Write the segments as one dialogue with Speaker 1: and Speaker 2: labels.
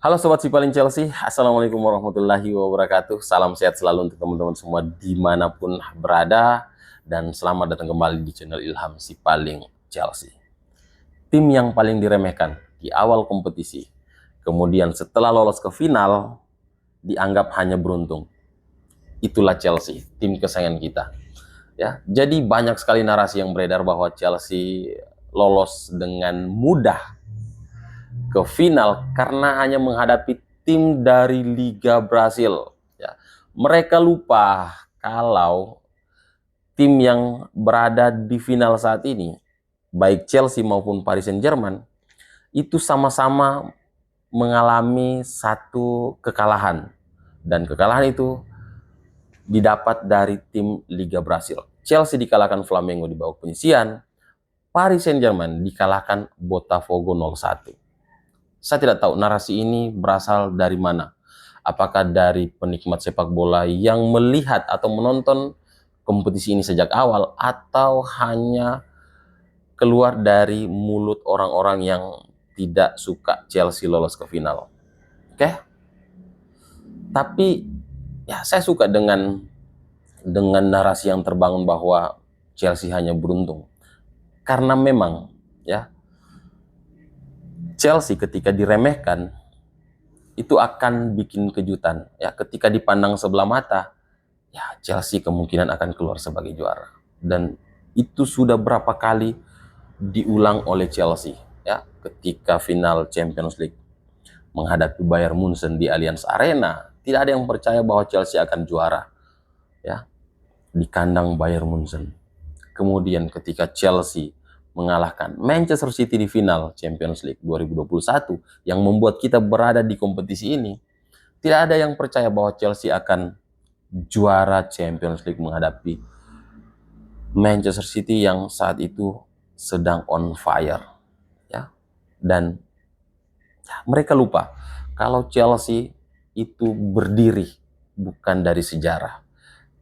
Speaker 1: Halo Sobat Sipaling Chelsea, Assalamualaikum warahmatullahi wabarakatuh. Salam sehat selalu untuk teman-teman semua dimanapun berada. Dan selamat datang kembali di channel Ilham Sipaling Chelsea. Tim yang paling diremehkan di awal kompetisi, kemudian setelah lolos ke final, dianggap hanya beruntung. Itulah Chelsea, tim kesayangan kita. Ya, jadi banyak sekali narasi yang beredar bahwa Chelsea lolos dengan mudah ke final karena hanya menghadapi tim dari Liga Brasil. Ya, mereka lupa kalau tim yang berada di final saat ini, baik Chelsea maupun Paris Saint-Germain, itu sama-sama mengalami satu kekalahan. Dan kekalahan itu didapat dari tim Liga Brasil. Chelsea dikalahkan Flamengo di babak penyisian, Paris Saint-Germain dikalahkan Botafogo 0-1. Saya tidak tahu narasi ini berasal dari mana. Apakah dari penikmat sepak bola yang melihat atau menonton kompetisi ini sejak awal, atau hanya keluar dari mulut orang-orang yang tidak suka Chelsea lolos ke final. Oke? Tapi ya saya suka dengan narasi yang terbangun bahwa Chelsea hanya beruntung. Karena memang ya Chelsea ketika diremehkan itu akan bikin kejutan ya, ketika dipandang sebelah mata ya Chelsea kemungkinan akan keluar sebagai juara, dan itu sudah berapa kali diulang oleh Chelsea ya, ketika final Champions League menghadapi Bayern Munchen di Allianz Arena, tidak ada yang percaya bahwa Chelsea akan juara ya di kandang Bayern Munchen. Kemudian ketika Chelsea mengalahkan Manchester City di final Champions League 2021 yang membuat kita berada di kompetisi ini, tidak ada yang percaya bahwa Chelsea akan juara Champions League menghadapi Manchester City yang saat itu sedang on fire ya. Dan ya, mereka lupa kalau Chelsea itu berdiri bukan dari sejarah.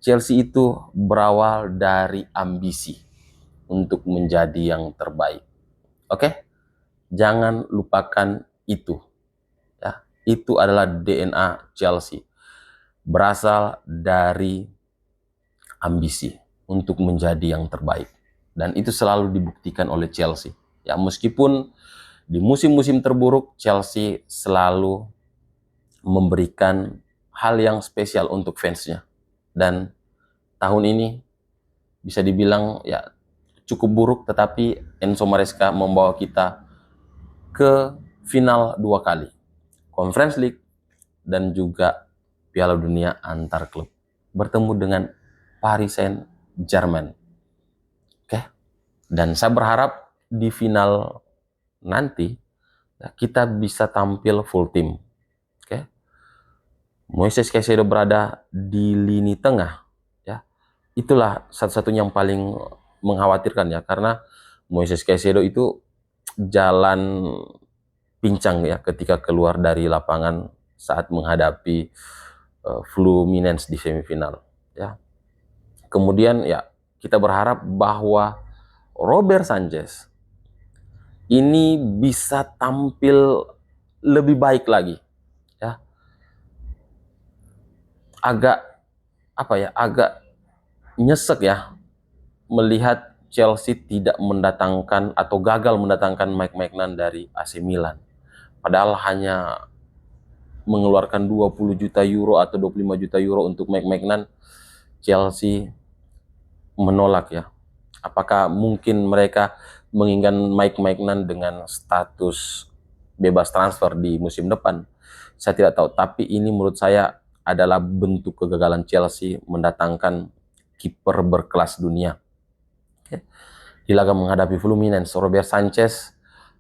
Speaker 1: Chelsea itu berawal dari ambisi untuk menjadi yang terbaik. Oke? Jangan lupakan itu. Ya, itu adalah DNA Chelsea. Berasal dari ambisi untuk menjadi yang terbaik. Dan itu selalu dibuktikan oleh Chelsea. Ya, meskipun di musim-musim terburuk Chelsea selalu memberikan hal yang spesial untuk fansnya. Dan tahun ini bisa dibilang ya cukup buruk, tetapi Enzo Maresca membawa kita ke final 2 kali, Conference League dan juga Piala Dunia antar klub, bertemu dengan Paris Saint-Germain. Oke, dan saya berharap di final nanti ya, kita bisa tampil full team. Oke, Moises Caicedo berada di lini tengah ya, itulah satu-satunya yang paling mengkhawatirkan ya, karena Moises Caicedo itu jalan pincang ya ketika keluar dari lapangan saat menghadapi Fluminense di semifinal ya. Kemudian ya kita berharap bahwa Robert Sanchez ini bisa tampil lebih baik lagi ya. Agak apa ya, agak nyesek ya melihat Chelsea tidak mendatangkan atau gagal mendatangkan Mike Maignan dari AC Milan. Padahal hanya mengeluarkan 20 juta euro atau 25 juta euro untuk Mike Maignan, Chelsea menolak ya. Apakah mungkin mereka menginginkan Mike Maignan dengan status bebas transfer di musim depan? Saya tidak tahu, tapi ini menurut saya adalah bentuk kegagalan Chelsea mendatangkan kiper berkelas dunia. Di laga menghadapi Fluminense, Robert Sanchez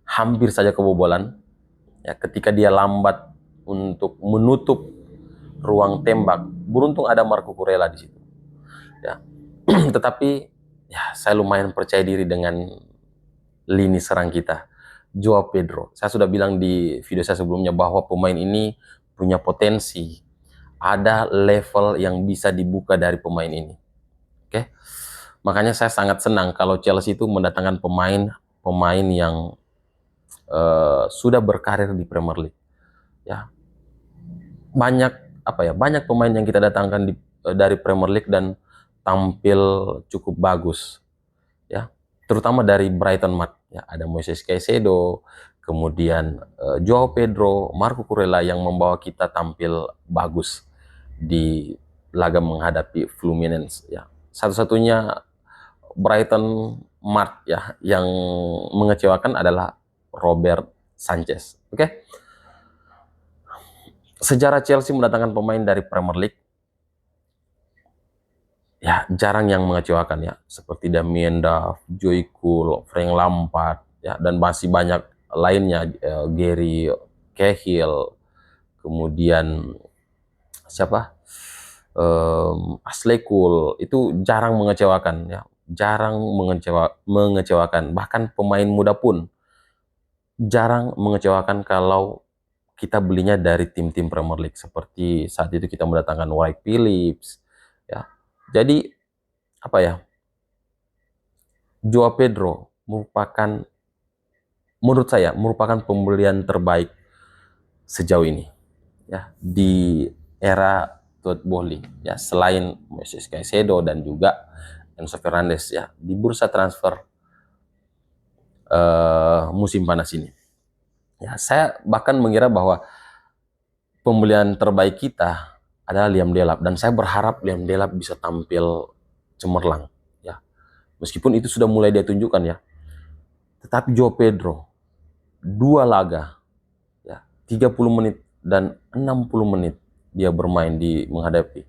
Speaker 1: hampir saja kebobolan ya, ketika dia lambat untuk menutup ruang tembak. Beruntung ada Marco Kurela di situ ya. Tetapi ya saya lumayan percaya diri dengan lini serang kita, Joao Pedro. Saya sudah bilang di video saya sebelumnya bahwa pemain ini punya potensi, ada level yang bisa dibuka dari pemain ini. Oke, makanya saya sangat senang kalau Chelsea itu mendatangkan pemain yang sudah berkarir di Premier League ya banyak banyak pemain yang kita datangkan dari Premier League dan tampil cukup bagus, ya, terutama dari Brighton Math, ya, ada Moises Caicedo, kemudian Joao Pedro, Marco Kurela yang membawa kita tampil bagus di laga menghadapi Fluminense, ya. Satu-satunya Brighton Math, ya, yang mengecewakan adalah Robert Sanchez. Oke. Sejarah Chelsea mendatangkan pemain dari Premier League, ya, jarang yang mengecewakan, ya, seperti Damien Duff, Joey Cool, Frank Lampard, ya, dan masih banyak lainnya, Gary Cahill, kemudian siapa, Ashley Cole, itu jarang mengecewakan, ya, jarang mengecewakan. Bahkan pemain muda pun jarang mengecewakan kalau kita belinya dari tim-tim Premier League, seperti saat itu kita mendatangkan Wright Phillips, ya. Jadi Joao Pedro menurut saya merupakan pembelian terbaik sejauh ini, ya, di era Todd Boehly, ya, selain Moises Caicedo dan juga Enzo Fernandez, ya, di bursa transfer musim panas ini. Ya, saya bahkan mengira bahwa pembelian terbaik kita adalah Liam Delap, dan saya berharap Liam Delap bisa tampil cemerlang, ya. Meskipun itu sudah mulai dia tunjukkan, ya. Tetapi Joao Pedro 2 laga, ya, 30 menit dan 60 menit dia bermain menghadapi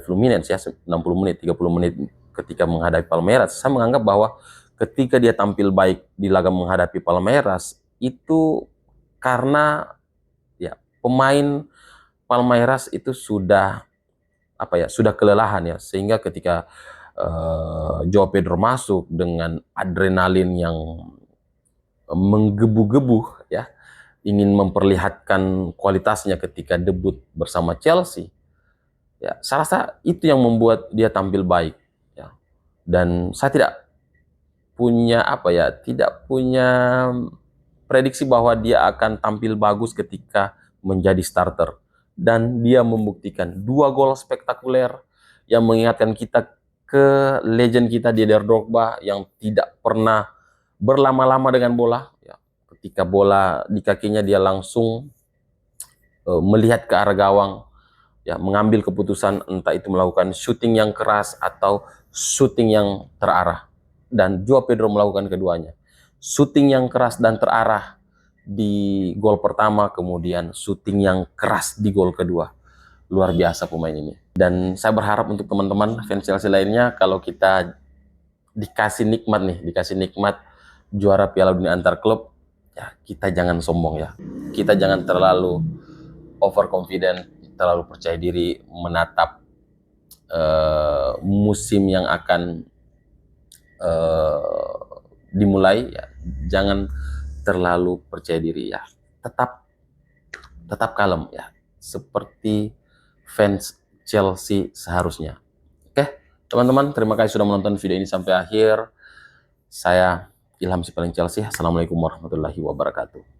Speaker 1: Fluminense, ya, 60 menit, 30 menit ketika menghadapi Palmeiras. Saya menganggap bahwa ketika dia tampil baik di laga menghadapi Palmeiras itu karena, ya, pemain Palmeiras itu sudah sudah kelelahan, ya, sehingga ketika Joao Pedro masuk dengan adrenalin yang menggebu-gebu, ya, ingin memperlihatkan kualitasnya ketika debut bersama Chelsea, ya, saya rasa itu yang membuat dia tampil baik, ya. Dan saya tidak punya prediksi bahwa dia akan tampil bagus ketika menjadi starter, dan dia membuktikan 2 gol spektakuler yang mengingatkan kita ke legend kita Didier Drogba yang tidak pernah berlama-lama dengan bola, ya. Ketika bola di kakinya dia langsung melihat ke arah gawang, ya, mengambil keputusan, entah itu melakukan shooting yang keras atau shooting yang terarah. Dan Joao Pedro melakukan keduanya, shooting yang keras dan terarah di gol pertama, kemudian shooting yang keras di gol kedua. Luar biasa pemain ini. Dan saya berharap untuk teman-teman fans Chelsea lainnya, kalau kita dikasih nikmat juara Piala Dunia antar klub, ya, kita jangan sombong, ya. Kita jangan terlalu overconfident, terlalu percaya diri menatap musim yang akan dimulai, ya. Jangan terlalu percaya diri, ya. Tetap kalem, ya, seperti fans Chelsea seharusnya. Oke, teman-teman, terima kasih sudah menonton video ini sampai akhir. Saya Ilham si paling Chelsea. Assalamualaikum warahmatullahi wabarakatuh.